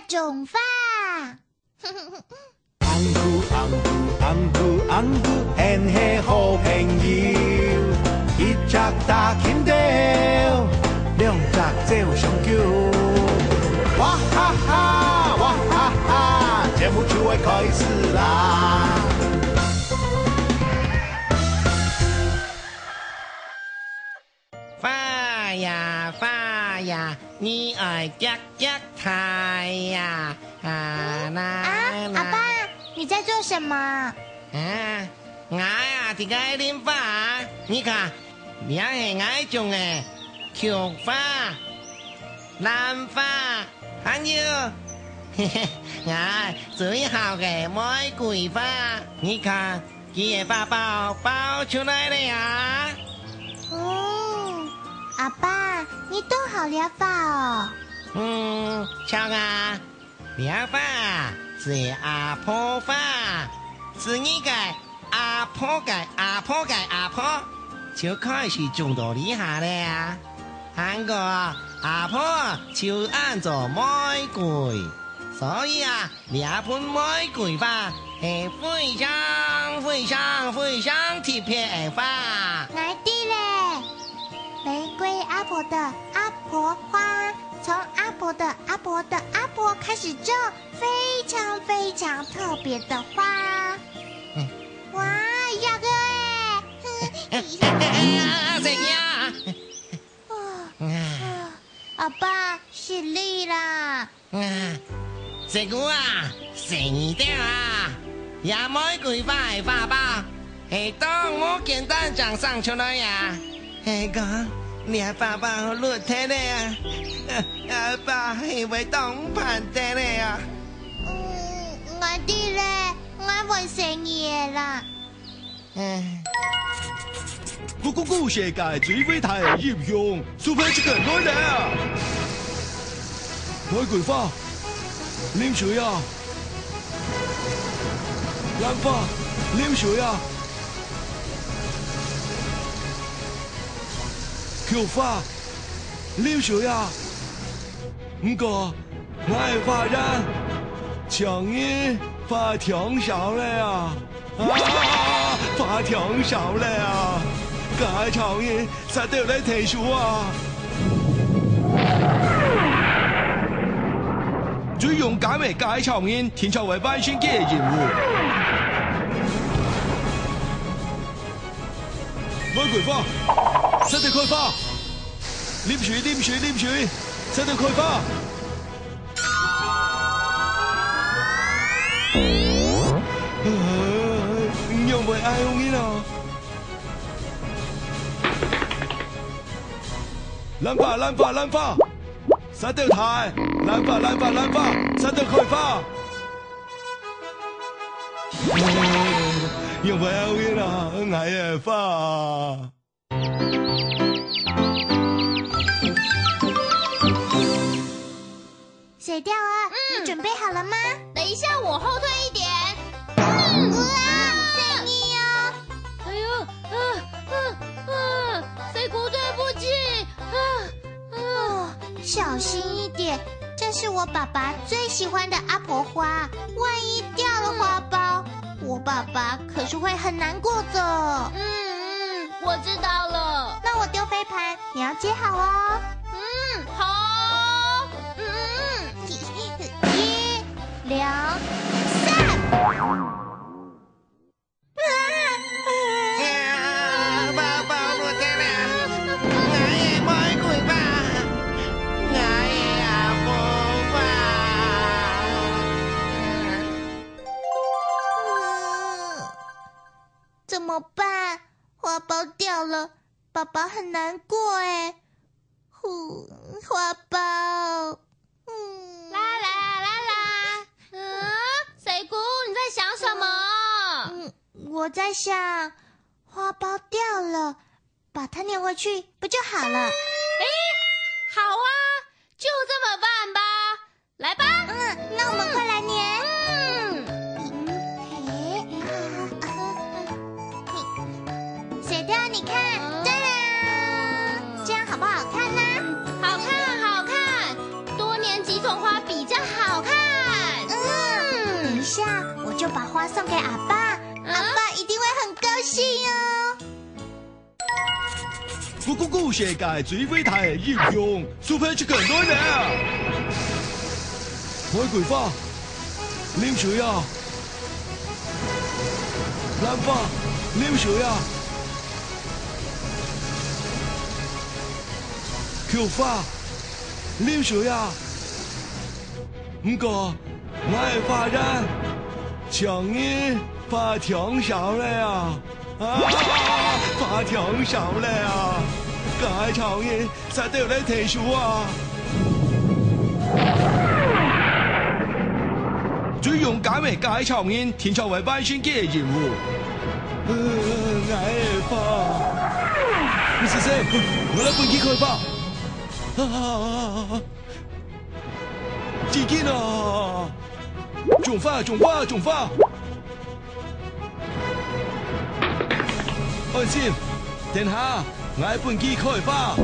种发。红姑红姑红姑红姑，hen係好朋友。一隻大金條，兩隻做上橋。哇哈哈，哇哈哈，節目就會開始啦！發呀發呀，你愛夾夾台呀！阿爸，你在做什麼？我呀，這個染髮，你看，兩係愛種的菊花、藍髮，還有我最好的玫瑰花。你看，佢嘅花苞爆出來了呀！哦，阿爸，你都好療髮哦。瞧啊，療髮是阿婆髮，是你個阿婆個阿婆個阿婆就開始種到厲害了呀。韓國阿婆就按做玫瑰，所以啊，兩盆玫瑰花係非常非常非常特別的花。來地嘞，玫瑰阿婆的阿婆花，從阿婆的阿婆的阿婆開始種，非常非常特別的花。哇，要個怎樣？阿爸，是力啦！這個啊，成掉啊！也玫瑰花的花苞，係當我簡單長上出來呀。係講你花苞落體了呀，阿爸係會當盤的了呀。我啲咧，我會成嘢啦。個世界最偉大的英雄，除非這個女人啊！玫瑰花，啉水啊！藍花，啉水啊！菊花，啉水啊！不過，我的發展，強音發挺少了呀！發挺少了呀！解長音實對你提數啊！最勇敢的解長音，天朝為萬星嘅人物。玫瑰花，實對開花，啉水啉水啉水，實對開花。用為愛用音啊！藍花藍花藍花，實對台，藍花藍花藍花，實對開花。用為愛用音啊，愛嘅花。水調啊，你準備好了嗎？等一下，我後退一點。隨你哦。哎呦，水姑對不起。小心一點，這是我爸爸最喜歡的阿婆花，萬一掉了花苞，我爸爸可是會很難過的。我知道了。那我丟飛盤，你要接好哦。好。1、2、3。怎麼辦？花苞掉了，爸爸很難過哎。花苞。啦啦啦啦！水姑，你在想什麼？我在想，花苞掉了，把它粘回去不就好了？好啊，就這麼辦吧。來吧。那我們快來粘。水調，你看，這樣好不好看呢？好看，好看，多粘面几种花比较好看。等一下我就把花送给阿爸，阿爸一定会很高兴哦。咕世界最偉大嘅英雄 Super Chicken 來了！玫瑰花、檸水啊，藍花、檸水啊，菊花、檸水啊。不過我嘅花人強人怕挺少了啊！怕挺少了啊！該長人實在嚟睇書啊！最勇敢嘅該長人天朝為百姓嘅任務。我怕，你是誰？我來本幾開吧。幾件啊！種花！安心，等下我本機開花，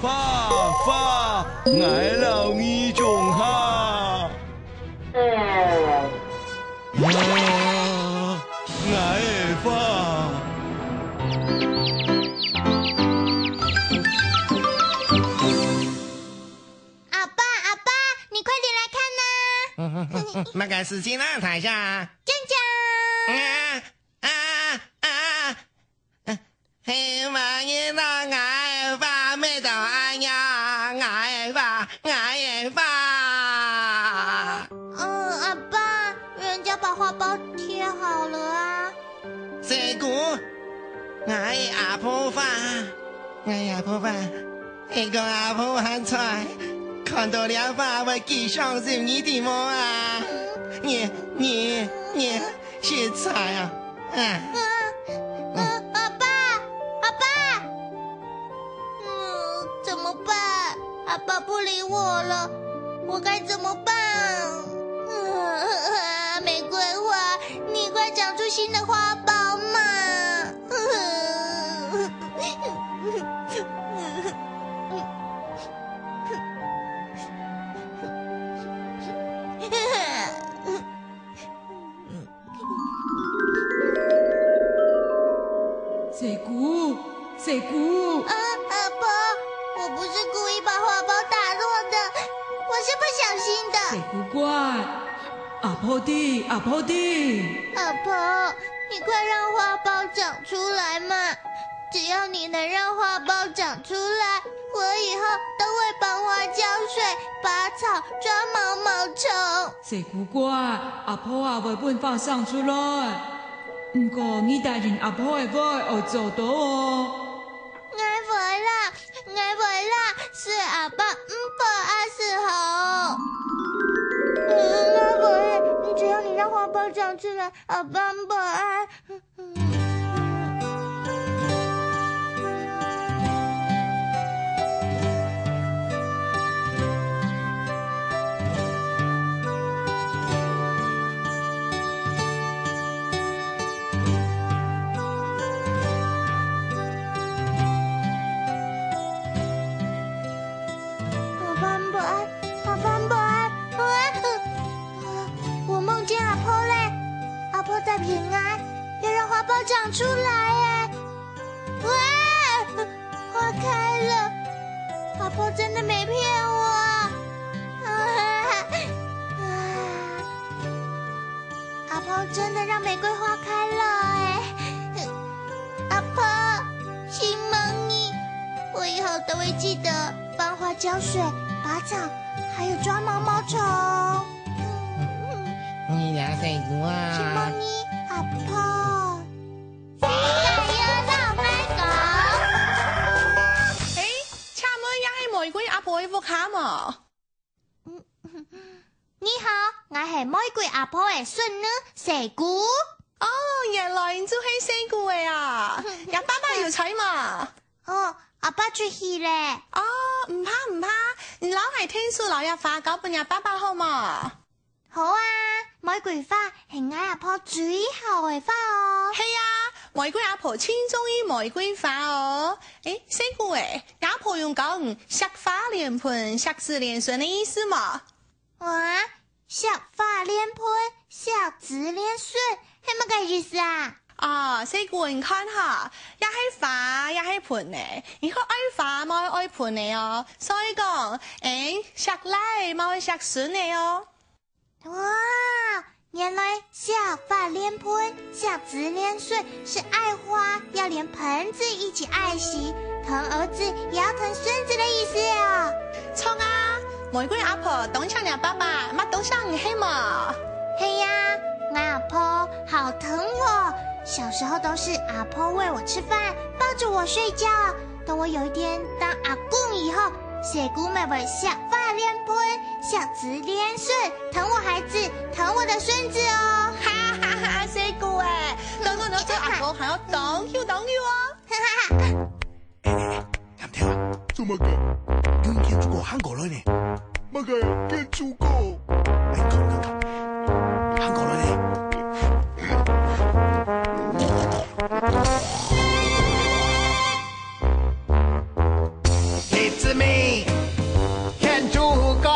花，我留你種下。我花。阿爸，你快點來看吶！乜嘅事情啊，台下？講。希望你的愛花美到安呀，愛花。阿爸，人家把花苞貼好了啊。細姑，我阿婆花，一個阿婆喊出來，看到了花會幾傷心你的麼啊？你是菜啊？怎麼辦？阿爸不理我了，我該怎麼辦？玫瑰花，你快長出新的花苞嘛！細姑。阿婆，我不是故意把花苞打落的，我是不小心的。細姑乖，阿婆的。阿婆，你快讓花苞長出來嘛！只要你能讓花苞長出來，我以後都會幫花澆水、拔草、抓毛毛蟲。細姑乖，阿婆啊會幫花生出來。不過你答應阿婆的話要做到哦。我回啦，是阿爸不愛死好。我回，只要你讓花苞長出來，阿爸不愛。在平安，要讓花苞長出來哎！哇，花開了，阿婆真的沒騙我。阿婆真的讓玫瑰花開了哎！阿婆，請蒙你，我以後都會記得幫花澆水、拔草，還有抓毛毛蟲。你倆細姑啊！請蒙你。阿婆，世界要鬧咩講？差唔多也係玫瑰阿婆嘅福餡啊！你好，我係玫瑰阿婆嘅孫女細姑。哦，原來你就係細姑嘅啊！阿爸爸要睇嘛？哦，阿爸出去咧。哦，唔怕，你老係聽書留日花搞半日爸爸好嘛？好啊，玫瑰花係我阿婆最後嘅花哦。係啊，玫瑰阿婆轻中意玫瑰花哦。细姑阿婆用讲惜花莲盆，惜子连顺的意思嘛？哇，惜花莲盆，惜子连顺，系乜嘅意思啊？细姑你看下，也系花，也系盆呢。你可爱花，冇爱盆的哦。所以讲，惜奶冇惜孙的哦。哇，原来惜花莲盆，惜子连顺是爱花要连盆子一起爱惜，疼儿子也要疼孙子的意思啊。错啊，玫瑰阿婆懂上你爸爸，乜懂上你黑嘛？嘿呀，我阿婆好疼我。小时候都是阿婆喂我吃饭，抱着我睡觉。等我有一天当阿公以后，细姑妹妹惜花莲盆，惜子连顺，疼我孩子，疼我的孙子哦。哈哈哈，细姑等我做阿婆还要等you哦。哈哈哈。啱聽啊？做乜嘅？叫人見住個韓國女呢？乜嘅？見住個？講，韓國女呢？It's me， 見住個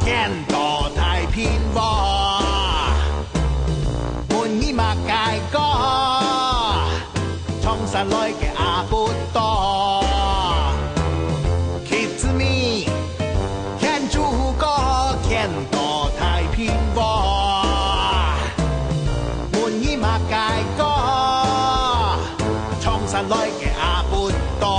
見到太平和，滿意馬街個，衝上來嘅阿不多。It's me， 見住個見到太平和，滿意馬街個，衝上來嘅阿不多。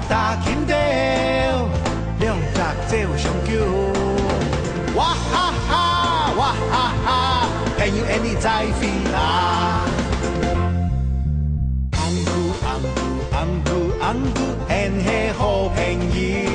打緊掉，兩隻手上叫，哇哈哈，哇哈哈，朋友你在飛啦！安姑，很係好朋友。